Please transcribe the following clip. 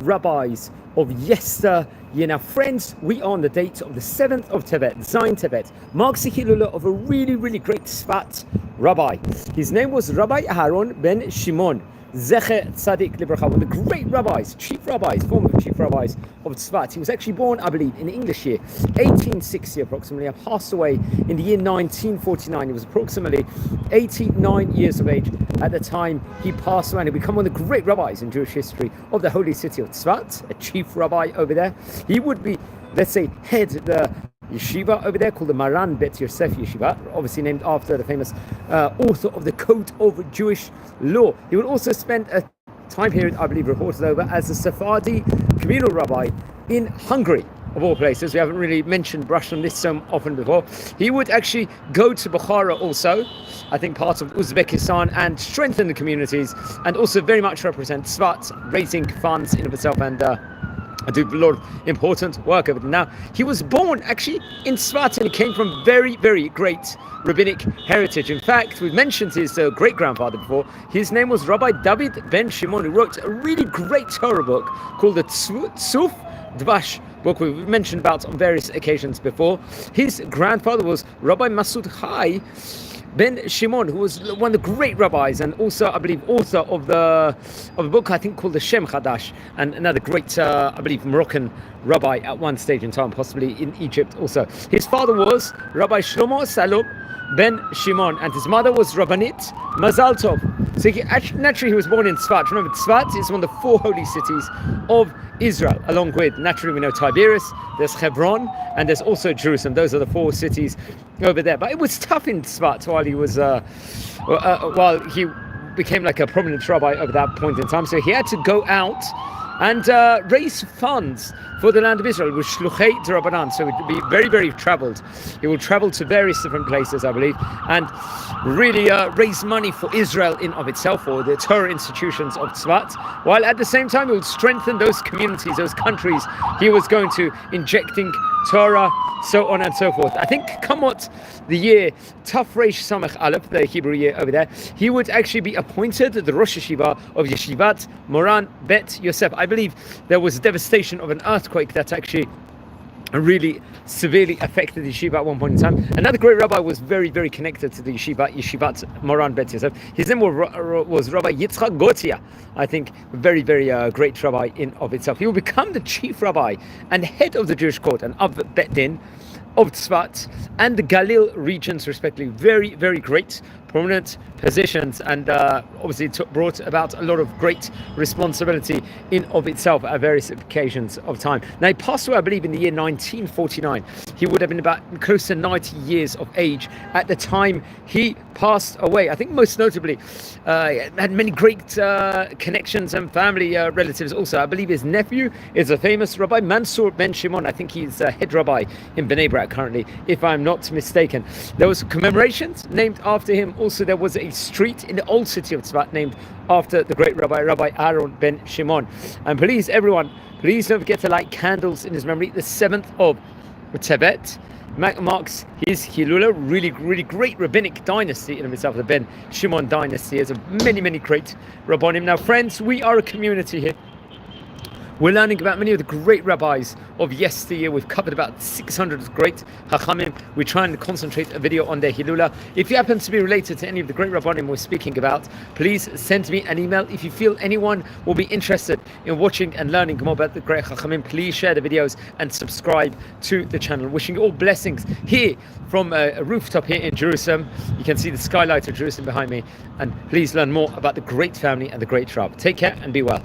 rabbis of yester. Now, friends, we are on the date of the 7th of Tevet, Zayin Tevet, marks the Hilula of a really, really great Tzfat rabbi. His name was Rabbi Aharon ben Shimon, Zecher Tzadik Libracha, one of the great rabbis, chief rabbis, former chief rabbis of Tzfat. He was actually born, I believe, in the English year 1860 approximately, and passed away in the year 1949. He was approximately 89 years of age at the time he passed away, and he became one of the great rabbis in Jewish history of the holy city of Tzfat, a chief rabbi over there. He would be, let's say, head the yeshiva over there called the Maran Bet Yosef Yeshiva, obviously named after the famous author of the Code of Jewish Law. He would also spend a time period, I believe, reported over as a Sephardi communal rabbi in Hungary, of all places. We haven't really brushed on this so often before. He would actually go to Bukhara also, I think part of Uzbekistan, and strengthen the communities, and also very much represent Tzfat, raising funds in of itself, and do a lot of important work over there. Now, he was born actually in Tzfat, and he came from very, very great rabbinic heritage. In fact, we've mentioned his great-grandfather before. His name was Rabbi David ben Shimon, who wrote a really great Torah book called the Tzuf Dvash book we've mentioned about on various occasions before. His grandfather was Rabbi Masud Chai ben Shimon, who was one of the great rabbis, and also, I believe, author of a book I think called the Shem Chadash, and another great, I believe, Moroccan rabbi at one stage in time, possibly in Egypt also. His father was Rabbi Shlomo Salom ben Shimon, and his mother was Rabbanit Mazal Tov. So naturally he was born in Tzfat. Remember, Tzfat is one of the 4 holy cities of Israel, along with, naturally, we know Tiberias, there's Hebron, and there's also Jerusalem. Those are the 4 cities over there. But it was tough in Tzfat while he was, while he became like a prominent rabbi over that point in time. So he had to go out and raise funds for the land of Israel with Shluchei D'Rabbanan. So it would be very, very travelled. He will travel to various different places, I believe, and really raise money for Israel in of itself, or the Torah institutions of Tzfat, while at the same time he will strengthen those communities, those countries he was going to, injecting Torah, so on and so forth. I think come what the year Taf Reish Samech Aleph, the Hebrew year over there, he would actually be appointed the Rosh Yeshiva of Yeshivat Moran Bet Yosef. I believe there was devastation of an earthquake that actually really severely affected the yeshiva at one point in time. Another great rabbi was very, very connected to the Yeshivat Moran Bet Yosef. His name was Rabbi Yitzchak Gotia, I think, very, very great rabbi in of itself. He will become the chief rabbi and head of the Jewish court and of Bet Din of Tzfat and the Galil regions, respectively. Very, very great, prominent positions, and obviously brought about a lot of great responsibility in of itself at various occasions of time. Now, he passed away, I believe, in the year 1949. He would have been about close to 90 years of age at the time he passed away. I think most notably had many great connections and family relatives also. I believe his nephew is a famous Rabbi Mansour ben Shimon. I think he's head rabbi in Bnei Brak currently, if I'm not mistaken. There was commemorations named after him. Also, there was a street in the old city of Tzfat named after the great Rabbi Aharon ben Shimon. And please, everyone, please don't forget to light candles in his memory. The 7th of Tevet marks his Hilula, really, really great rabbinic dynasty in itself, the Ben Shimon dynasty. There's many, many great rabbonim. Now, friends, we are a community here. We're learning about many of the great rabbis of yesteryear. We've covered about 600 great Chachamim. We try and concentrate a video on their Hilula. If you happen to be related to any of the great Rabbanim we're speaking about, please send me an email. If you feel anyone will be interested in watching and learning more about the great Chachamim, please share the videos and subscribe to the channel. Wishing you all blessings here from a rooftop here in Jerusalem. You can see the skylight of Jerusalem behind me. And please learn more about the great family and the great tribe. Take care and be well.